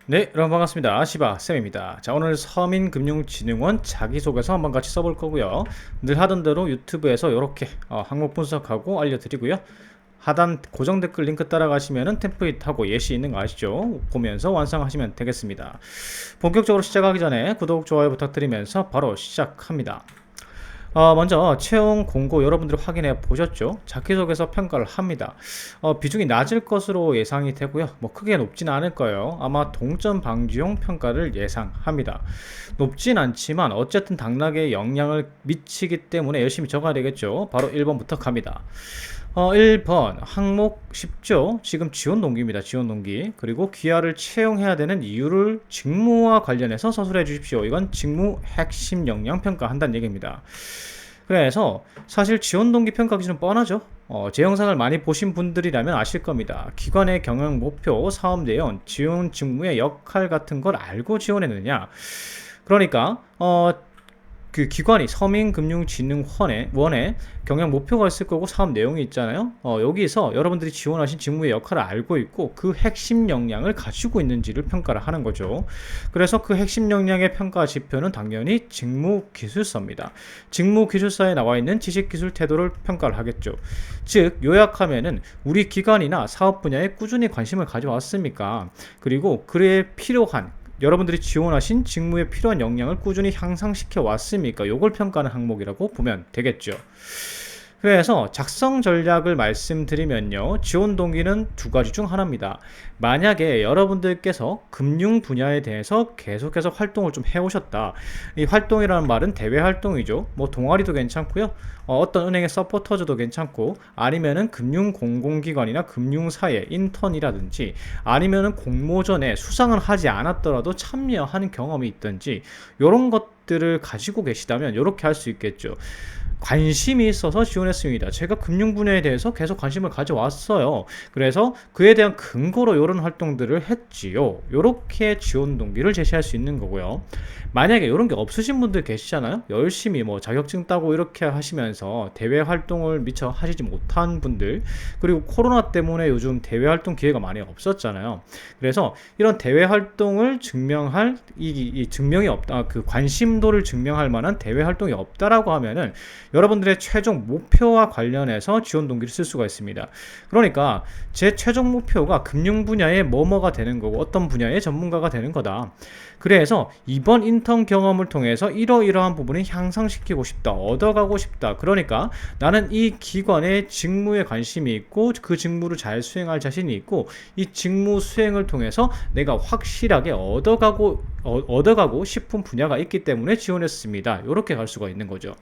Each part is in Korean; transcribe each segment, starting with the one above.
네, 여러분 반갑습니다. 시바쌤입니다. 자, 오늘 서민금융진흥원 자기소개서 한번 같이 써볼 거고요. 늘 하던 대로 유튜브에서 이렇게 항목 분석하고 알려드리고요. 하단 고정 댓글 링크 따라가시면은 템플릿하고 예시 있는 거 아시죠? 보면서 완성하시면 되겠습니다. 본격적으로 시작하기 전에 구독, 좋아요 부탁드리면서 바로 시작합니다. 먼저 채용 공고 여러분들이 확인해 보셨죠? 자기소개서 평가를 합니다. 비중이 낮을 것으로 예상이 되고요. 뭐 크게 높진 않을 거예요. 아마 동점 방지용 평가를 예상합니다. 높진 않지만 어쨌든 당락에 영향을 미치기 때문에 열심히 적어야 되겠죠. 바로 1번부터 갑니다. 1번 항목 쉽죠. 지금 지원 동기입니다. 지원 동기. 그리고 귀하를 채용해야 되는 이유를 직무와 관련해서 서술해 주십시오. 이건 직무 핵심 역량 평가한다는 얘기입니다. 그래서 사실 지원 동기 평가 기준은 뻔하죠. 제 영상을 많이 보신 분들이라면 아실 겁니다. 기관의 경영 목표, 사업 내용, 지원 직무의 역할 같은 걸 알고 지원했느냐. 그러니까 그 기관이 서민금융진흥원의 경영 목표가 있을 거고 사업 내용이 있잖아요. 여기서 여러분들이 지원하신 직무의 역할을 알고 있고 그 핵심 역량을 가지고 있는지를 평가를 하는 거죠. 그래서 그 핵심 역량의 평가 지표는 당연히 직무기술서입니다. 직무기술서에 나와 있는 지식기술 태도를 평가를 하겠죠. 즉 요약하면은 우리 기관이나 사업 분야에 꾸준히 관심을 가져왔습니까? 그리고 그에 필요한 여러분들이 지원하신 직무에 필요한 역량을 꾸준히 향상시켜 왔습니까? 요걸 평가하는 항목이라고 보면 되겠죠. 그래서 작성 전략을 말씀드리면요. 지원 동기는 두 가지 중 하나입니다. 만약에 여러분들께서 금융 분야에 대해서 계속해서 활동을 좀 해오셨다. 이 활동이라는 말은 대외 활동이죠. 뭐 동아리도 괜찮고요. 어떤 은행의 서포터즈도 괜찮고 아니면은 금융 공공기관이나 금융사의 인턴이라든지 아니면은 공모전에 수상을 하지 않았더라도 참여하는 경험이 있든지 이런 것들을 가지고 계시다면 이렇게 할 수 있겠죠. 관심이 있어서 지원했습니다. 제가 금융 분야에 대해서 계속 관심을 가져왔어요. 그래서 그에 대한 근거로 이런 활동들을 했지요. 이렇게 지원 동기를 제시할 수 있는 거고요. 만약에 이런 게 없으신 분들 계시잖아요. 열심히 뭐 자격증 따고 이렇게 하시면서 대외 활동을 미처 하시지 못한 분들, 그리고 코로나 때문에 요즘 대외 활동 기회가 많이 없었잖아요. 그래서 이런 대외 활동을 증명할 이 증명이 없다, 그 관심도를 증명할 만한 대외 활동이 없다라고 하면은 여러분들의 최종 목표와 관련해서 지원 동기를 쓸 수가 있습니다. 그러니까 제 최종 목표가 금융 분야의 뭐뭐가 되는 거고 어떤 분야의 전문가가 되는 거다. 그래서 이번 인턴 경험을 통해서 이러이러한 부분을 향상시키고 싶다, 얻어가고 싶다. 그러니까 나는 이 기관의 직무에 관심이 있고 그 직무를 잘 수행할 자신이 있고 이 직무 수행을 통해서 내가 확실하게 얻어가고 싶은 분야가 있기 때문에 지원했습니다. 이렇게 갈 수가 있는 거죠.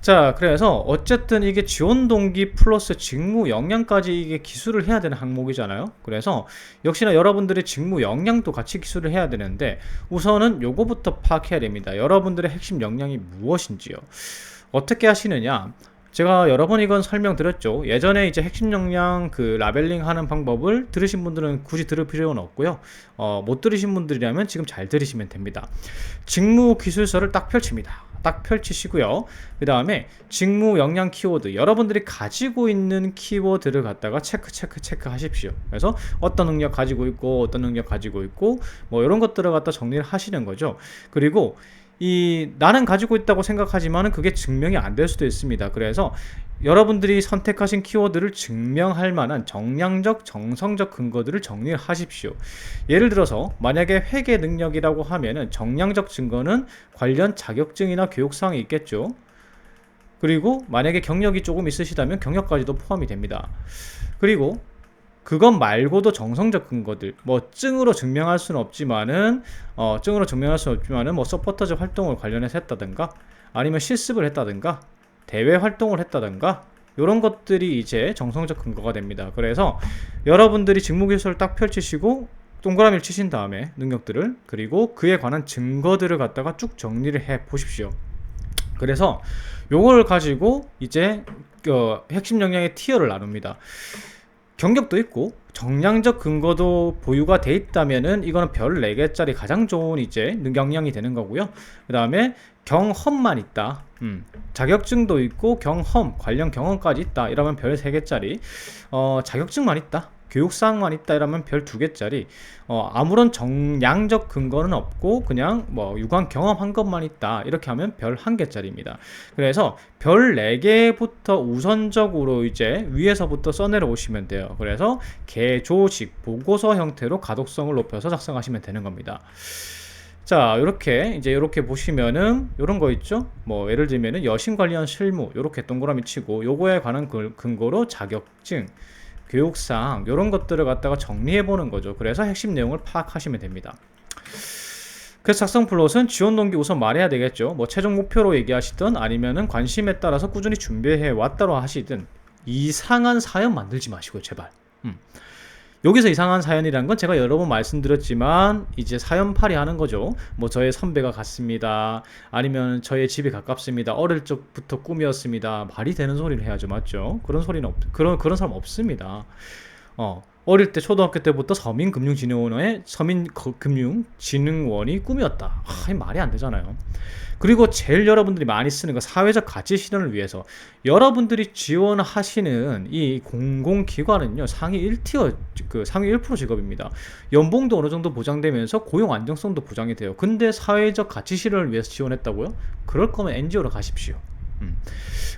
자, 그래서 어쨌든 이게 지원 동기 플러스 직무 역량까지 이게 기술을 해야 되는 항목이잖아요. 그래서 역시나 여러분들의 직무 역량도 같이 기술을 해야 되는데 우선은 요거부터 파악해야 됩니다. 여러분들의 핵심 역량이 무엇인지요. 어떻게 하시느냐? 제가 여러 번 이건 설명드렸죠. 예전에 이제 핵심 역량 그 라벨링 하는 방법을 들으신 분들은 굳이 들을 필요는 없고요. 못 들으신 분들이라면 지금 잘 들으시면 됩니다. 직무 기술서를 딱 펼칩니다. 딱 펼치시고요. 그 다음에 직무 역량 키워드, 여러분들이 가지고 있는 키워드를 갖다가 체크 하십시오. 그래서 어떤 능력 가지고 있고 어떤 능력 가지고 있고 뭐 이런 것들을 갖다 정리를 하시는 거죠. 그리고 나는 가지고 있다고 생각하지만 그게 증명이 안 될 수도 있습니다. 그래서 여러분들이 선택하신 키워드를 증명할 만한 정량적, 정성적 근거들을 정리를 하십시오. 예를 들어서 만약에 회계 능력이라고 하면은 정량적 증거는 관련 자격증이나 교육사항이 있겠죠. 그리고 만약에 경력이 조금 있으시다면 경력까지도 포함이 됩니다. 그리고 그것 말고도 정성적 근거들, 뭐 증으로 증명할 수는 없지만은 뭐 서포터즈 활동을 관련해서 했다든가 아니면 실습을 했다든가 대외 활동을 했다든가 이런 것들이 이제 정성적 근거가 됩니다. 그래서 여러분들이 직무기술을 딱 펼치시고 동그라미를 치신 다음에 능력들을, 그리고 그에 관한 증거들을 갖다가 쭉 정리를 해 보십시오. 그래서 요걸 가지고 이제 핵심 역량의 티어를 나눕니다. 경력도 있고 정량적 근거도 보유가 돼 있다면은 이거는 별 4개짜리 가장 좋은 이제 역량이 되는 거고요. 그 다음에 경험만 있다. 자격증도 있고 경험, 관련 경험까지 있다. 이러면 별 3개짜리 자격증만 있다. 교육사항만 있다 이러면 별 2개짜리, 아무런 정량적 근거는 없고 그냥 뭐 유관 경험한 것만 있다 이렇게 하면 별 1개짜리입니다. 그래서 별 4개부터 우선적으로 이제 위에서부터 써내려 오시면 돼요. 그래서 개조식 보고서 형태로 가독성을 높여서 작성하시면 되는 겁니다. 자, 이렇게 보시면은 요런 거 있죠? 뭐 예를 들면은 여신 관련 실무 요렇게 동그라미 치고 요거에 관한 근거로 자격증, 교육사항 요런 것들을 갖다가 정리해 보는 거죠. 그래서 핵심 내용을 파악하시면 됩니다. 그래서 작성 플롯은 지원 동기 우선 말해야 되겠죠. 뭐 최종 목표로 얘기하시든 아니면은 관심에 따라서 꾸준히 준비해 왔다로 하시든 이상한 사연 만들지 마시고요, 제발. 여기서 이상한 사연이란 건 제가 여러 번 말씀드렸지만 이제 사연팔이 하는 거죠. 뭐 저의 선배가 같습니다. 아니면 저의 집이 가깝습니다. 어릴 적부터 꿈이었습니다. 말이 되는 소리를 해야죠, 맞죠? 그런 소리는 그런 사람 없습니다. 어릴 때 초등학교 때부터 서민금융진흥원이 꿈이었다. 말이 안 되잖아요. 그리고 제일 여러분들이 많이 쓰는 거 사회적 가치 실현을 위해서 여러분들이 지원하시는 이 공공기관은요 상위 1티어 상위 1% 직업입니다. 연봉도 어느 정도 보장되면서 고용 안정성도 보장이 돼요. 근데 사회적 가치 실현을 위해서 지원했다고요? 그럴 거면 NGO로 가십시오.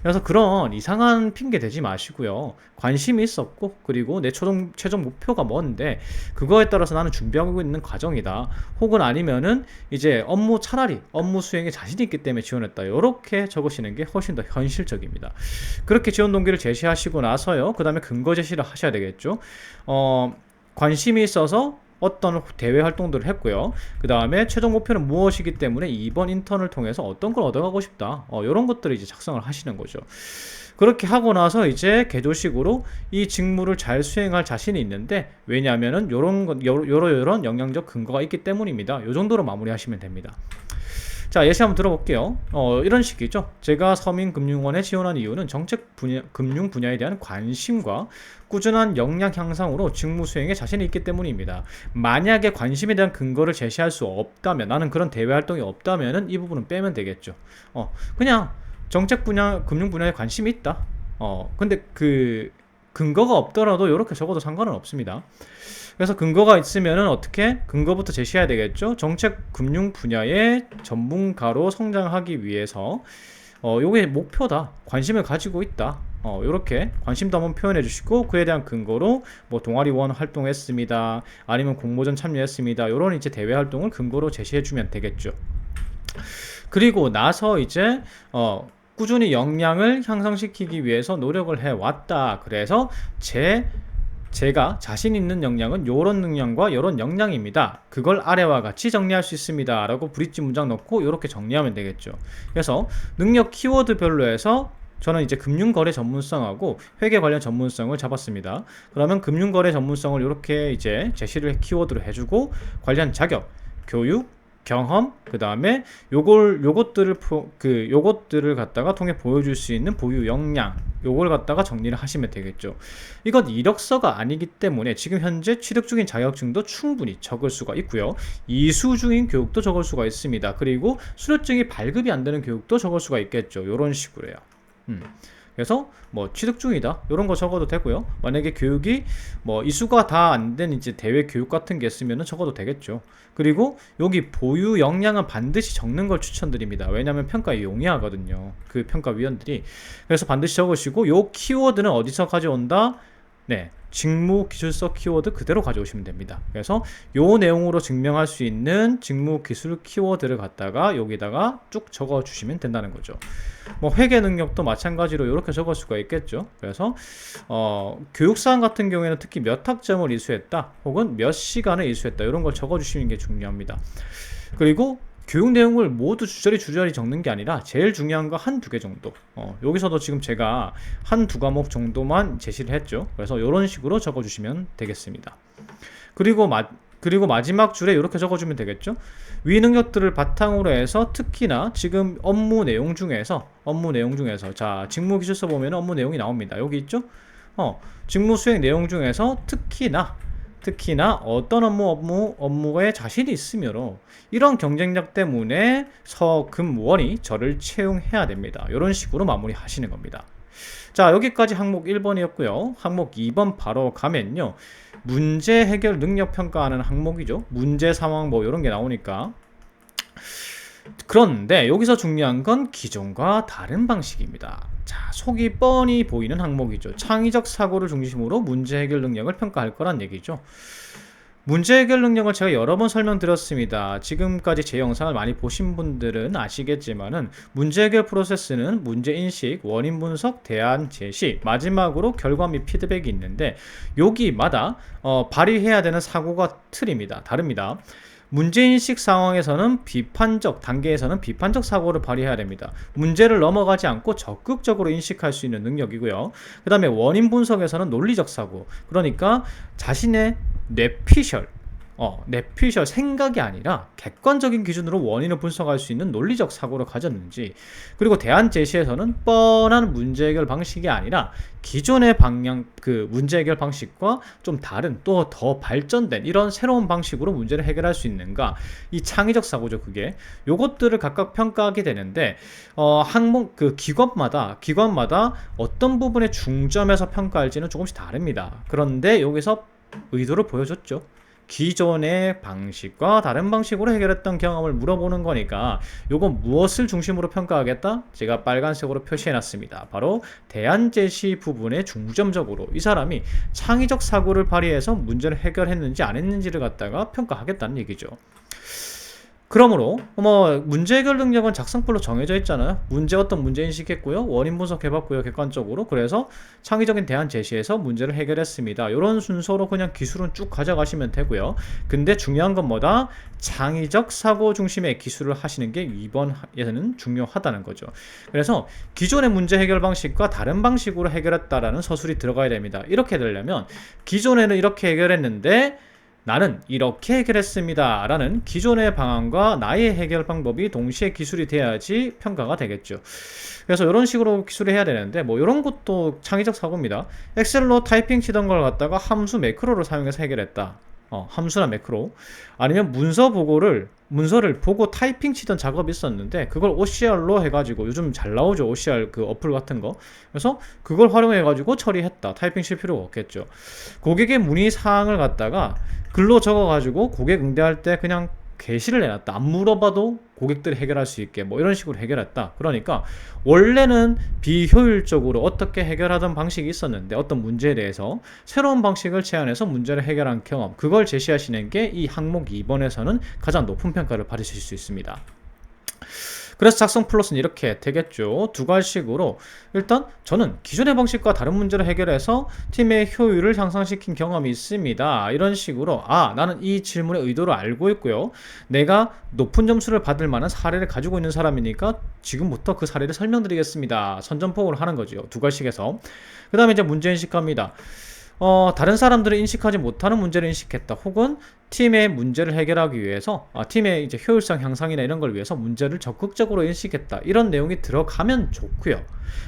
그래서 그런 이상한 핑계 대지 마시고요. 관심이 있었고 그리고 내 최종 목표가 뭔데 그거에 따라서 나는 준비하고 있는 과정이다. 혹은 아니면은 이제 차라리 업무 수행에 자신이 있기 때문에 지원했다. 이렇게 적으시는 게 훨씬 더 현실적입니다. 그렇게 지원 동기를 제시하시고 나서요. 그 다음에 근거 제시를 하셔야 되겠죠. 관심이 있어서 어떤 대외 활동들을 했고요. 그 다음에 최종 목표는 무엇이기 때문에 이번 인턴을 통해서 어떤 걸 얻어가고 싶다. 이런 것들을 이제 작성을 하시는 거죠. 그렇게 하고 나서 이제 개조식으로 이 직무를 잘 수행할 자신이 있는데 왜냐하면은 요런 영향적 근거가 있기 때문입니다. 요 정도로 마무리하시면 됩니다. 자, 예시 한번 들어볼게요. 이런 식이죠. 제가 서민금융원에 지원한 이유는 금융 분야에 대한 관심과 꾸준한 역량 향상으로 직무 수행에 자신이 있기 때문입니다. 만약에 관심에 대한 근거를 제시할 수 없다면, 나는 그런 대외 활동이 없다면은 이 부분은 빼면 되겠죠. 그냥 금융 분야에 관심이 있다. 근데 그 근거가 없더라도 이렇게 적어도 상관은 없습니다. 그래서 근거가 있으면은 어떻게? 근거부터 제시해야 되겠죠. 정책 금융 분야의 전문가로 성장하기 위해서 요게 목표다. 관심을 가지고 있다. 요렇게 관심도 한번 표현해 주시고 그에 대한 근거로 뭐 동아리원 활동했습니다. 아니면 공모전 참여했습니다. 요런 이제 대외 활동을 근거로 제시해 주면 되겠죠. 그리고 나서 이제 꾸준히 역량을 향상시키기 위해서 노력을 해왔다. 그래서 제가 자신 있는 역량은 요런 능력과 요런 역량입니다. 그걸 아래와 같이 정리할 수 있습니다. 라고 브릿지 문장 넣고 이렇게 정리하면 되겠죠. 그래서 능력 키워드별로 해서 저는 이제 금융거래 전문성하고 회계 관련 전문성을 잡았습니다. 그러면 금융거래 전문성을 이렇게 이제 제시를 키워드로 해주고 관련 자격, 교육, 경험, 그 다음에 요것들을 갖다가 통해 보여줄 수 있는 보유 역량, 요걸 갖다가 정리를 하시면 되겠죠. 이건 이력서가 아니기 때문에 지금 현재 취득 중인 자격증도 충분히 적을 수가 있고요. 이수 중인 교육도 적을 수가 있습니다. 그리고 수료증이 발급이 안 되는 교육도 적을 수가 있겠죠. 요런 식으로요. 그래서 뭐 취득 중이다 이런 거 적어도 되고요. 만약에 교육이 뭐 이수가 다 안 된 이제 대외 교육 같은 게 있으면은 적어도 되겠죠. 그리고 여기 보유 역량은 반드시 적는 걸 추천드립니다. 왜냐하면 평가에 용이하거든요. 그 평가위원들이. 그래서 반드시 적으시고 요 키워드는 어디서 가져온다? 네, 직무 기술서 키워드 그대로 가져오시면 됩니다. 그래서 요 내용으로 증명할 수 있는 직무 기술 키워드를 갖다가 여기다가 쭉 적어 주시면 된다는 거죠. 뭐 회계 능력도 마찬가지로 이렇게 적을 수가 있겠죠. 그래서 교육사항 같은 경우에는 특히 몇 학점을 이수했다 혹은 몇 시간을 이수했다 이런 걸 적어 주시는 게 중요합니다. 그리고 교육 내용을 모두 주저리 적는 게 아니라 제일 중요한 거 한두 개 정도. 여기서도 지금 제가 한두 과목 정도만 제시를 했죠. 그래서 이런 식으로 적어주시면 되겠습니다. 그리고 마지막 줄에 이렇게 적어주면 되겠죠. 위 능력들을 바탕으로 해서 특히나 지금 업무 내용 중에서 자 직무 기술서 보면 업무 내용이 나옵니다. 여기 있죠. 직무 수행 내용 중에서 특히나 어떤 업무에 자신이 있으므로 이런 경쟁력 때문에 서금원이 저를 채용해야 됩니다. 이런 식으로 마무리 하시는 겁니다. 자, 여기까지 항목 1번이었고요. 항목 2번 바로 가면요. 문제 해결 능력 평가하는 항목이죠. 문제 상황 뭐 이런 게 나오니까. 그런데 여기서 중요한 건 기존과 다른 방식입니다. 자, 속이 뻔히 보이는 항목이죠. 창의적 사고를 중심으로 문제 해결 능력을 평가할 거란 얘기죠. 문제 해결 능력을 제가 여러 번 설명드렸습니다. 지금까지 제 영상을 많이 보신 분들은 아시겠지만은 문제 해결 프로세스는 문제 인식, 원인 분석, 대안 제시, 마지막으로 결과 및 피드백이 있는데 여기마다 발휘해야 되는 사고가 틀입니다. 다릅니다. 문제인식 상황에서는 비판적 단계에서는 비판적 사고를 발휘해야 됩니다. 문제를 넘어가지 않고 적극적으로 인식할 수 있는 능력이고요. 그 다음에 원인 분석에서는 논리적 사고, 그러니까 자신의 뇌피셜 뇌피셜 생각이 아니라 객관적인 기준으로 원인을 분석할 수 있는 논리적 사고를 가졌는지, 그리고 대안 제시에서는 뻔한 문제 해결 방식이 아니라 기존의 방향 그 문제 해결 방식과 좀 다른 또 더 발전된 이런 새로운 방식으로 문제를 해결할 수 있는가, 이 창의적 사고죠. 그게 요것들을 각각 평가하게 되는데 항목 그 기관마다 어떤 부분에 중점에서 평가할지는 조금씩 다릅니다. 그런데 여기서 의도를 보여줬죠. 기존의 방식과 다른 방식으로 해결했던 경험을 물어보는 거니까 요건 무엇을 중심으로 평가하겠다? 제가 빨간색으로 표시해 놨습니다. 바로 대안 제시 부분에 중점적으로 이 사람이 창의적 사고를 발휘해서 문제를 해결했는지 안 했는지를 갖다가 평가하겠다는 얘기죠. 그러므로 문제 해결 능력은 작성표로 정해져 있잖아요. 어떤 문제 인식했고요, 원인 분석해봤고요, 객관적으로. 그래서 창의적인 대안 제시해서 문제를 해결했습니다. 이런 순서로 그냥 기술은 쭉 가져가시면 되고요. 근데 중요한 건 뭐다? 창의적 사고 중심의 기술을 하시는 게 이번에는 중요하다는 거죠. 그래서 기존의 문제 해결 방식과 다른 방식으로 해결했다라는 서술이 들어가야 됩니다. 이렇게 되려면 기존에는 이렇게 해결했는데 나는 이렇게 해결했습니다 라는 기존의 방안과 나의 해결 방법이 동시에 기술이 돼야지 평가가 되겠죠. 그래서 이런 식으로 기술을 해야 되는데 이런 것도 창의적 사고입니다. 엑셀로 타이핑 치던 걸 갖다가 함수 매크로를 사용해서 해결했다. 함수나 매크로. 아니면 문서를 보고 타이핑 치던 작업이 있었는데 그걸 OCR로 해가지고, 요즘 잘 나오죠, OCR 그 어플 같은 거. 그래서 그걸 활용해가지고 처리했다. 타이핑 칠 필요가 없겠죠. 고객의 문의 사항을 갖다가 글로 적어가지고 고객 응대할 때 그냥 게시를 해놨다. 안 물어봐도 고객들이 해결할 수 있게 이런 식으로 해결했다. 그러니까 원래는 비효율적으로 어떻게 해결하던 방식이 있었는데 어떤 문제에 대해서 새로운 방식을 제안해서 문제를 해결한 경험, 그걸 제시하시는 게 이 항목 2번에서는 가장 높은 평가를 받으실 수 있습니다. 그래서 작성 플러스는 이렇게 되겠죠. 두 가지식으로 일단 저는 기존의 방식과 다른 문제를 해결해서 팀의 효율을 향상시킨 경험이 있습니다. 이런 식으로 나는 이 질문의 의도를 알고 있고요. 내가 높은 점수를 받을 만한 사례를 가지고 있는 사람이니까 지금부터 그 사례를 설명드리겠습니다. 선전포고를 하는 거죠. 두 가지식에서. 그 다음에 이제 문제인식 갑니다. 다른 사람들은 인식하지 못하는 문제를 인식했다. 혹은 팀의 문제를 해결하기 위해서 팀의 이제 효율성 향상이나 이런 걸 위해서 문제를 적극적으로 인식했다. 이런 내용이 들어가면 좋고요.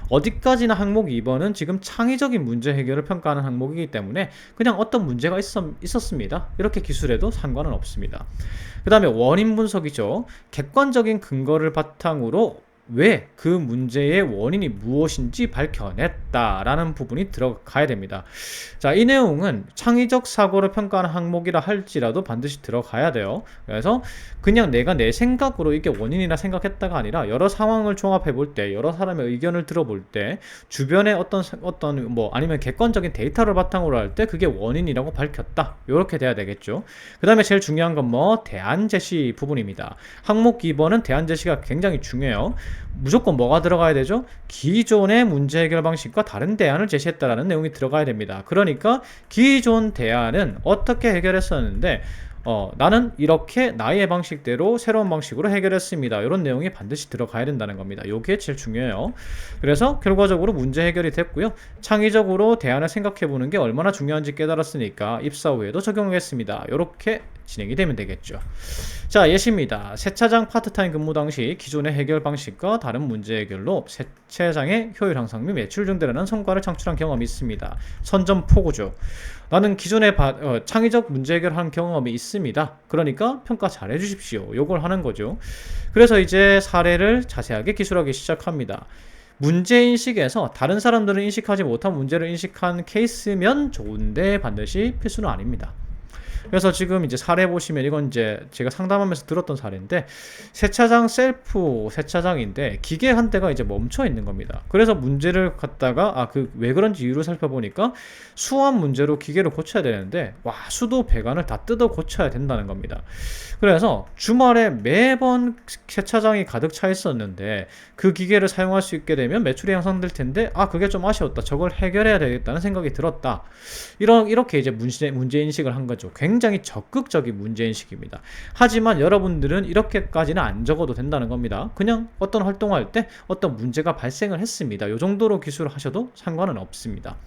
어디까지나 항목 2번은 지금 창의적인 문제 해결을 평가하는 항목이기 때문에 그냥 어떤 문제가 있었습니다. 이렇게 기술해도 상관은 없습니다. 그 다음에 원인 분석이죠. 객관적인 근거를 바탕으로 왜 그 문제의 원인이 무엇인지 밝혀냈다라는 부분이 들어가야 됩니다. 자, 이 내용은 창의적 사고를 평가하는 항목이라 할지라도 반드시 들어가야 돼요. 그래서 그냥 내가 내 생각으로 이게 원인이라 생각했다가 아니라 여러 상황을 종합해 볼 때, 여러 사람의 의견을 들어볼 때, 주변에 어떤 아니면 객관적인 데이터를 바탕으로 할 때 그게 원인이라고 밝혔다. 이렇게 돼야 되겠죠. 그 다음에 제일 중요한 건 대안 제시 부분입니다. 항목 2번은 대안 제시가 굉장히 중요해요. 무조건 뭐가 들어가야 되죠? 기존의 문제 해결 방식과 다른 대안을 제시했다라는 내용이 들어가야 됩니다. 그러니까 기존 대안은 어떻게 해결했었는데 나는 이렇게 나의 방식대로 새로운 방식으로 해결했습니다. 이런 내용이 반드시 들어가야 된다는 겁니다. 이게 제일 중요해요. 그래서 결과적으로 문제 해결이 됐고요. 창의적으로 대안을 생각해보는 게 얼마나 중요한지 깨달았으니까 입사 후에도 적용하겠습니다. 이렇게 진행이 되면 되겠죠. 자, 예시입니다. 세차장 파트타임 근무 당시 기존의 해결 방식과 다른 문제 해결로 세차장의 효율 향상 및 매출 증대라는 성과를 창출한 경험이 있습니다. 선전포고죠. 나는 기존에 창의적 문제 해결한 경험이 있습니다. 그러니까 평가 잘 해주십시오. 요걸 하는 거죠. 그래서 이제 사례를 자세하게 기술하기 시작합니다. 문제인식에서 다른 사람들은 인식하지 못한 문제를 인식한 케이스면 좋은데 반드시 필수는 아닙니다. 그래서 지금 이제 사례 보시면 이건 이제 제가 상담하면서 들었던 사례인데, 세차장 셀프 세차장인데 기계 한 대가 이제 멈춰 있는 겁니다. 그래서 문제를 갖다가 왜 그런지 이유를 살펴보니까 수압 문제로 기계를 고쳐야 되는데 수도 배관을 다 뜯어 고쳐야 된다는 겁니다. 그래서 주말에 매번 세차장이 가득 차 있었는데 그 기계를 사용할 수 있게 되면 매출이 향상될 텐데 그게 좀 아쉬웠다, 저걸 해결해야 되겠다는 생각이 들었다, 이렇게 이제 문제인식을 한 거죠. 굉장히 적극적인 문제인식입니다. 하지만 여러분들은 이렇게까지는 안 적어도 된다는 겁니다. 그냥 어떤 활동할 때 어떤 문제가 발생을 했습니다, 이 정도로 기술을 하셔도 상관은 없습니다.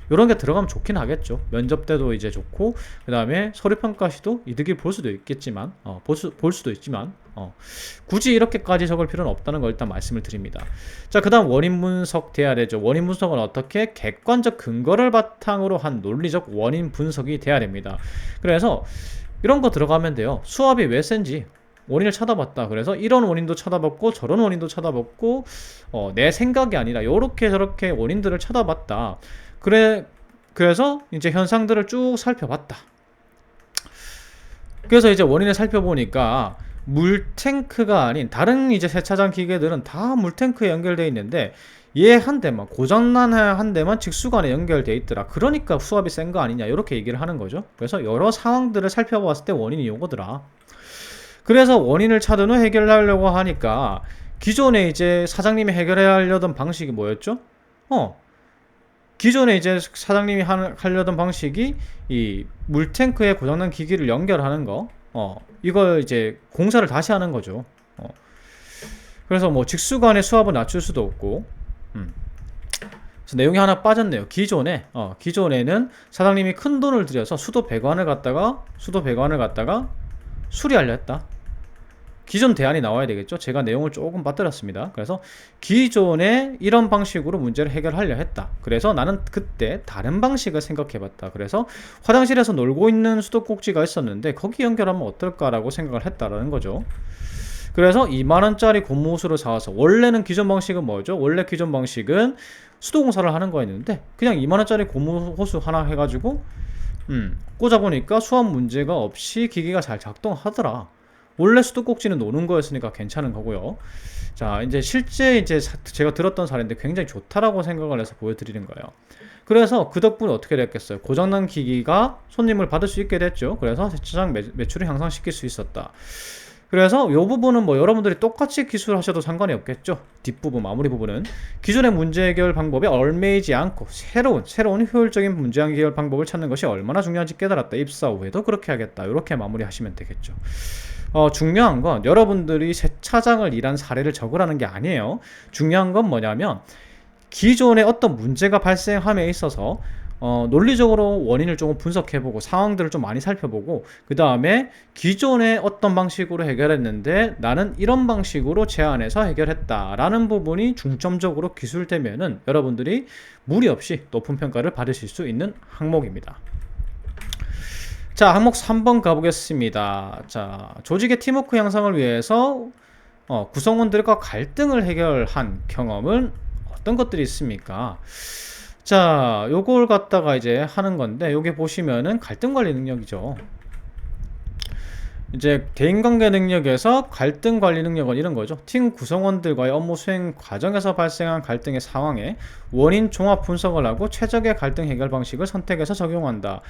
이런 게 들어가면 좋긴 하겠죠. 면접 때도 이제 좋고, 그 다음에 서류평가 시도 이득을 볼 수도 있겠지만, 굳이 이렇게까지 적을 필요는 없다는 걸 일단 말씀을 드립니다. 자, 그 다음 원인 분석 돼야 되죠. 원인 분석은 어떻게? 객관적 근거를 바탕으로 한 논리적 원인 분석이 돼야 됩니다. 그래서 이런 거 들어가면 돼요. 수압이 왜 센지 원인을 찾아봤다. 그래서 이런 원인도 찾아봤고 저런 원인도 찾아봤고, 내 생각이 아니라 요렇게 저렇게 원인들을 찾아봤다. 그래서 이제 현상들을 쭉 살펴봤다. 그래서 이제 원인을 살펴보니까 물탱크가 아닌 다른 이제 세차장 기계들은 다 물탱크에 연결되어 있는데 얘 한 대만, 고장난 한 대만 직수관에 연결되어 있더라. 그러니까 수압이 센 거 아니냐, 이렇게 얘기를 하는 거죠. 그래서 여러 상황들을 살펴봤을 때 원인이 요거더라. 그래서 원인을 찾은 후 해결하려고 하니까 기존에 이제 사장님이 해결해야 하려던 방식이 뭐였죠? 기존에 이제 사장님이 하려던 방식이 이 물탱크에 고장난 기기를 연결하는 거, 이걸 이제 공사를 다시 하는 거죠. 그래서 뭐 직수관의 수압을 낮출 수도 없고, 그래서 내용이 하나 빠졌네요. 기존에는 사장님이 큰 돈을 들여서 수도 배관을 갖다가 수리하려 했다. 기존 대안이 나와야 되겠죠. 제가 내용을 조금 빠뜨렸습니다. 그래서 기존에 이런 방식으로 문제를 해결하려 했다. 그래서 나는 그때 다른 방식을 생각해봤다. 그래서 화장실에서 놀고 있는 수도꼭지가 있었는데 거기 연결하면 어떨까라고 생각을 했다라는 거죠. 그래서 2만원짜리 고무호스를 사와서, 원래는 기존 방식은 뭐죠? 원래 기존 방식은 수도공사를 하는 거였는데 그냥 2만원짜리 고무호스 하나 해가지고 꽂아보니까 수압 문제가 없이 기계가 잘 작동하더라. 원래 수도꼭지는 노는 거였으니까 괜찮은 거고요. 자, 이제 실제 이제 제가 들었던 사례인데 굉장히 좋다라고 생각을 해서 보여드리는 거예요. 그래서 그 덕분에 어떻게 됐겠어요? 고장난 기기가 손님을 받을 수 있게 됐죠. 그래서 세차장 매출을 향상시킬 수 있었다. 그래서 이 부분은 뭐 여러분들이 똑같이 기술하셔도 상관이 없겠죠. 뒷부분, 마무리 부분은 기존의 문제 해결 방법에 얽매이지 않고 새로운 효율적인 문제 해결 방법을 찾는 것이 얼마나 중요한지 깨달았다. 입사 후에도 그렇게 하겠다. 이렇게 마무리 하시면 되겠죠. 중요한 건 여러분들이 세차장을 일한 사례를 적으라는 게 아니에요. 중요한 건 뭐냐면 기존에 어떤 문제가 발생함에 있어서 논리적으로 원인을 조금 분석해보고 상황들을 좀 많이 살펴보고, 그 다음에 기존에 어떤 방식으로 해결했는데 나는 이런 방식으로 제안해서 해결했다 라는 부분이 중점적으로 기술되면은 여러분들이 무리 없이 높은 평가를 받으실 수 있는 항목입니다. 자, 항목 3번 가보겠습니다. 자, 조직의 팀워크 향상을 위해서 구성원들과 갈등을 해결한 경험은 어떤 것들이 있습니까? 자, 요걸 갖다가 이제 하는 건데, 요게 보시면은 갈등 관리 능력이죠. 이제 대인관계 능력에서 갈등 관리 능력은 이런 거죠. 팀 구성원들과의 업무 수행 과정에서 발생한 갈등의 상황에 원인 종합 분석을 하고 최적의 갈등 해결 방식을 선택해서 적용한다.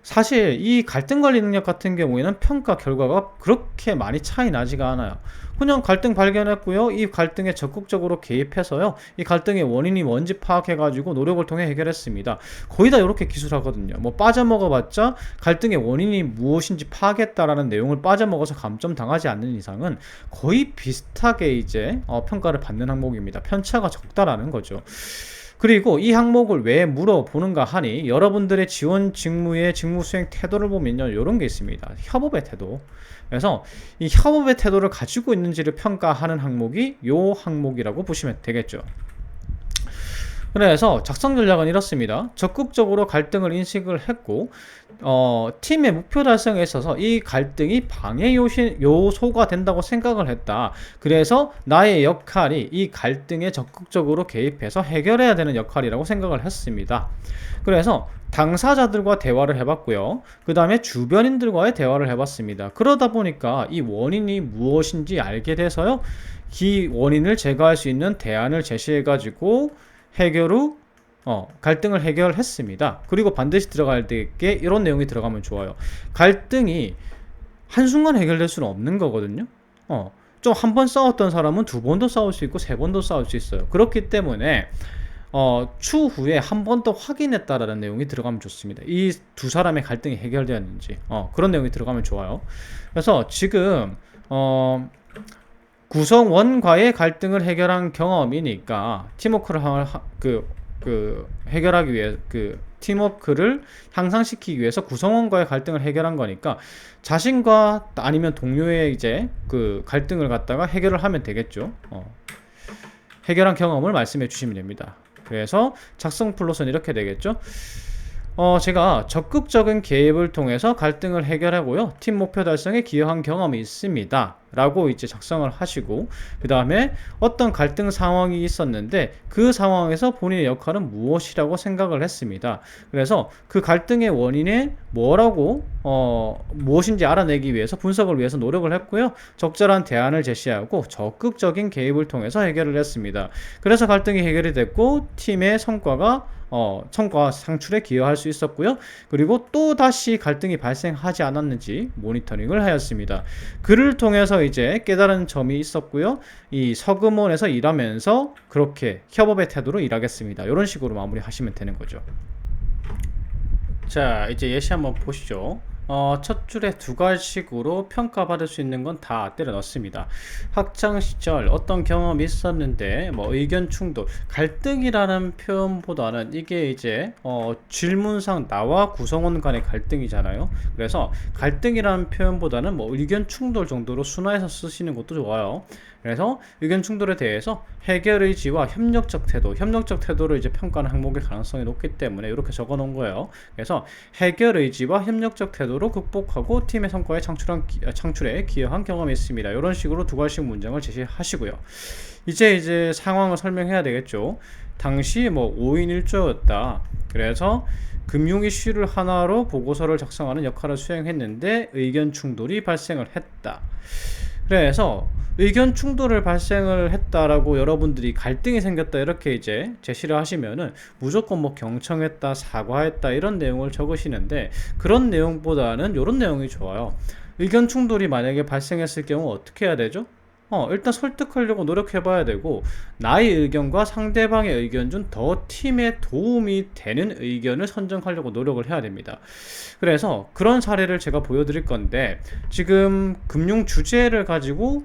사실 이 갈등 관리 능력 같은 경우에는 평가 결과가 그렇게 많이 차이 나지가 않아요. 그냥 갈등 발견했고요, 이 갈등에 적극적으로 개입해서요, 이 갈등의 원인이 뭔지 파악해가지고 노력을 통해 해결했습니다. 거의 다 이렇게 기술하거든요. 뭐 빠져먹어봤자 갈등의 원인이 무엇인지 파악했다라는 내용을 빠져먹어서 감점 당하지 않는 이상은 거의 비슷하게 이제 평가를 받는 항목입니다. 편차가 적다라는 거죠. 그리고 이 항목을 왜 물어보는가 하니, 여러분들의 지원 직무의 직무 수행 태도를 보면요, 이런 게 있습니다. 협업의 태도. 그래서 이 협업의 태도를 가지고 있는지를 평가하는 항목이 요 항목이라고 보시면 되겠죠. 그래서 작성 전략은 이렇습니다. 적극적으로 갈등을 인식을 했고, 팀의 목표 달성에 있어서 이 갈등이 방해 요소가 된다고 생각을 했다. 그래서 나의 역할이 이 갈등에 적극적으로 개입해서 해결해야 되는 역할이라고 생각을 했습니다. 그래서 당사자들과 대화를 해봤고요. 그 다음에 주변인들과의 대화를 해봤습니다. 그러다 보니까 이 원인이 무엇인지 알게 돼서요. 이 원인을 제거할 수 있는 대안을 제시해가지고 해결 후 갈등을 해결했습니다. 그리고 반드시 들어갈 때 이런 내용이 들어가면 좋아요. 갈등이 한순간 해결될 수는 없는 거거든요. 좀 한 번 싸웠던 사람은 두 번도 싸울 수 있고 세 번도 싸울 수 있어요. 그렇기 때문에 추후에 한 번 더 확인했다라는 내용이 들어가면 좋습니다. 이 두 사람의 갈등이 해결되었는지 그런 내용이 들어가면 좋아요. 그래서 지금 구성원과의 갈등을 해결한 경험이니까 팀워크를 해결하기 위해 팀워크를 향상시키기 위해서 구성원과의 갈등을 해결한 거니까 자신과 아니면 동료의 이제 갈등을 갖다가 해결을 하면 되겠죠. 해결한 경험을 말씀해 주시면 됩니다. 그래서 작성 플롯은 이렇게 되겠죠. 제가 적극적인 개입을 통해서 갈등을 해결하고요. 팀 목표 달성에 기여한 경험이 있습니다. 라고 이제 작성을 하시고, 그 다음에 어떤 갈등 상황이 있었는데 그 상황에서 본인의 역할은 무엇이라고 생각을 했습니다. 그래서 그 갈등의 원인이 무엇인지 알아내기 위해서 분석을 위해서 노력을 했고요. 적절한 대안을 제시하고 적극적인 개입을 통해서 해결을 했습니다. 그래서 갈등이 해결이 됐고 팀의 성과 상출에 기여할 수 있었고요. 그리고 또 다시 갈등이 발생하지 않았는지 모니터링을 하였습니다. 그를 통해서 이제 깨달은 점이 있었고요. 이 서금원에서 일하면서 그렇게 협업의 태도로 일하겠습니다. 이런 식으로 마무리하시면 되는 거죠. 자, 이제 예시 한번 보시죠. 첫 줄에 두 가지식으로 평가받을 수 있는 건 다 때려 넣습니다. 학창시절 어떤 경험이 있었는데 의견 충돌, 갈등이라는 표현보다는 이게 이제 질문상 나와 구성원 간의 갈등이잖아요. 그래서 갈등이라는 표현보다는 의견 충돌 정도로 순화해서 쓰시는 것도 좋아요. 그래서 의견 충돌에 대해서 해결 의지와 협력적 태도를 이제 평가하는 항목의 가능성이 높기 때문에 이렇게 적어 놓은 거예요. 그래서 해결 의지와 협력적 태도로 극복하고 팀의 성과에 창출에 기여한 경험이 있습니다. 이런 식으로 두 가지씩 문장을 제시하시고요. 이제 상황을 설명해야 되겠죠. 당시 5인 1조였다. 그래서 금융 이슈를 하나로 보고서를 작성하는 역할을 수행했는데 의견 충돌이 발생을 했다. 그래서 의견 충돌을 발생을 했다라고 여러분들이 갈등이 생겼다 이렇게 이제 제시를 하시면은 무조건 경청했다, 사과했다 이런 내용을 적으시는데, 그런 내용보다는 이런 내용이 좋아요. 의견 충돌이 만약에 발생했을 경우 어떻게 해야 되죠? 일단 설득하려고 노력해 봐야 되고, 나의 의견과 상대방의 의견 중 더 팀에 도움이 되는 의견을 선정하려고 노력을 해야 됩니다. 그래서 그런 사례를 제가 보여드릴 건데, 지금 금융 주제를 가지고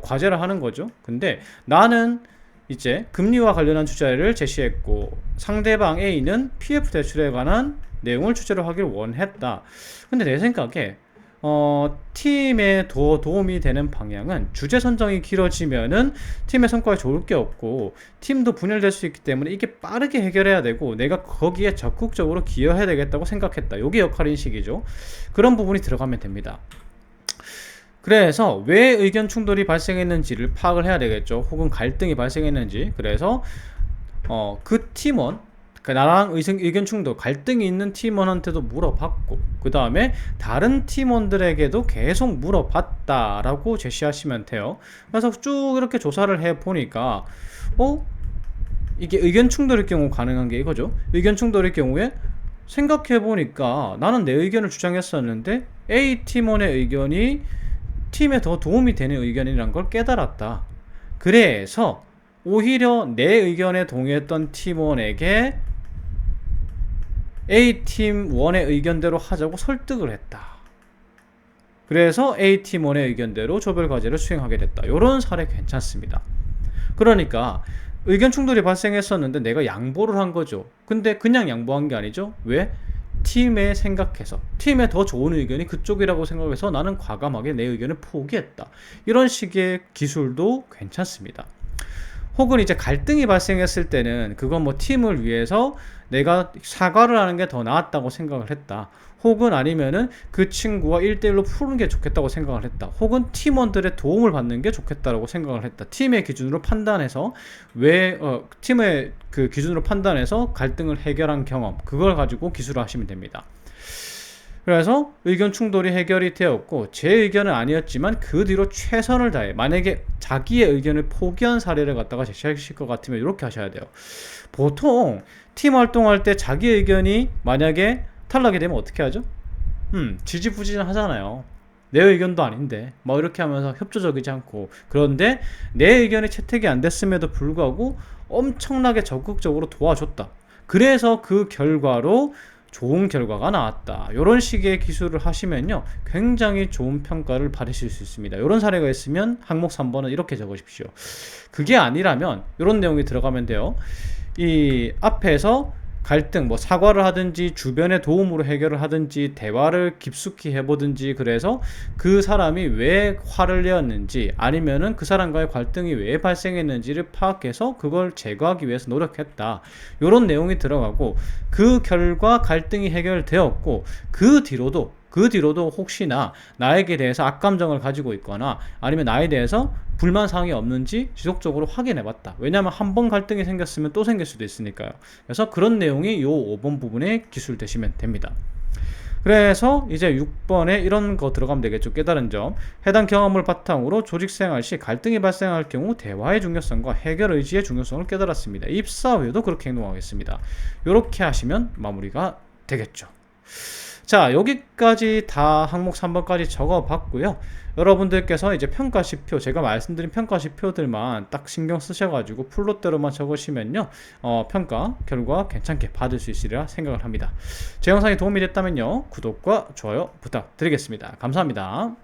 과제를 하는 거죠. 근데 나는 이제 금리와 관련한 주제를 제시했고, 상대방 A는 PF 대출에 관한 내용을 주제로 하기를 원했다. 근데 내 생각에 팀에 더 도움이 되는 방향은, 주제 선정이 길어지면은 팀의 성과에 좋을 게 없고 팀도 분열될 수 있기 때문에 이게 빠르게 해결해야 되고 내가 거기에 적극적으로 기여해야 되겠다고 생각했다. 이게 역할인식이죠. 그런 부분이 들어가면 됩니다. 그래서 왜 의견 충돌이 발생했는지를 파악을 해야 되겠죠. 혹은 갈등이 발생했는지. 그래서 그 팀원, 나랑 의견 충돌, 갈등이 있는 팀원한테도 물어봤고, 그 다음에 다른 팀원들에게도 계속 물어봤다라고 제시하시면 돼요. 그래서 쭉 이렇게 조사를 해보니까 이게 의견 충돌일 경우 가능한 게 이거죠. 의견 충돌일 경우에 생각해보니까 나는 내 의견을 주장했었는데 A 팀원의 의견이 팀에 더 도움이 되는 의견이란 걸 깨달았다. 그래서 오히려 내 의견에 동의했던 팀원에게 A팀1의 의견대로 하자고 설득을 했다. 그래서 A팀1의 의견대로 조별과제를 수행하게 됐다. 이런 사례 괜찮습니다. 그러니까 의견 충돌이 발생했었는데 내가 양보를 한 거죠. 근데 그냥 양보한 게 아니죠. 왜? 팀에 생각해서, 팀에 더 좋은 의견이 그쪽이라고 생각해서 나는 과감하게 내 의견을 포기했다. 이런 식의 기술도 괜찮습니다. 혹은 이제 갈등이 발생했을 때는 그건 뭐 팀을 위해서 내가 사과를 하는 게 더 나았다고 생각을 했다. 혹은 아니면은 그 친구와 1대1로 푸는 게 좋겠다고 생각을 했다. 혹은 팀원들의 도움을 받는 게 좋겠다라고 생각을 했다. 팀의 기준으로 판단해서 팀의 그 기준으로 판단해서 갈등을 해결한 경험, 그걸 가지고 기술을 하시면 됩니다. 그래서 의견 충돌이 해결이 되었고 제 의견은 아니었지만 그 뒤로 최선을 다해, 만약에 자기의 의견을 포기한 사례를 갖다가 제시하실 것 같으면 이렇게 하셔야 돼요. 보통 팀 활동할 때 자기 의견이 만약에 탈락이 되면 어떻게 하죠? 지지부진을 하잖아요. 내 의견도 아닌데 뭐 이렇게 하면서 협조적이지 않고, 그런데 내 의견이 채택이 안 됐음에도 불구하고 엄청나게 적극적으로 도와줬다. 그래서 그 결과로 좋은 결과가 나왔다. 이런 식의 기술을 하시면요, 굉장히 좋은 평가를 받으실 수 있습니다. 이런 사례가 있으면 항목 3번은 이렇게 적으십시오. 그게 아니라면 이런 내용이 들어가면 돼요. 이 앞에서 갈등, 뭐 사과를 하든지 주변의 도움으로 해결을 하든지 대화를 깊숙이 해보든지, 그래서 그 사람이 왜 화를 내었는지 아니면은 그 사람과의 갈등이 왜 발생했는지를 파악해서 그걸 제거하기 위해서 노력했다. 이런 내용이 들어가고, 그 결과 갈등이 해결되었고 그 뒤로도 혹시나 나에게 대해서 악감정을 가지고 있거나 아니면 나에 대해서 불만사항이 없는지 지속적으로 확인해 봤다. 왜냐하면 한 번 갈등이 생겼으면 또 생길 수도 있으니까요. 그래서 그런 내용이 요 5번 부분에 기술되시면 됩니다. 그래서 이제 6번에 이런 거 들어가면 되겠죠. 깨달은 점. 해당 경험을 바탕으로 조직생활 시 갈등이 발생할 경우 대화의 중요성과 해결 의지의 중요성을 깨달았습니다. 입사 후에도 그렇게 행동하겠습니다. 이렇게 하시면 마무리가 되겠죠. 자, 여기까지 다 항목 3번까지 적어 봤고요. 여러분들께서 이제 평가시표, 제가 말씀드린 평가시표들만 딱 신경 쓰셔가지고 플롯대로만 적으시면요, 평가 결과 괜찮게 받을 수 있으리라 생각을 합니다. 제 영상이 도움이 됐다면요, 구독과 좋아요 부탁드리겠습니다. 감사합니다.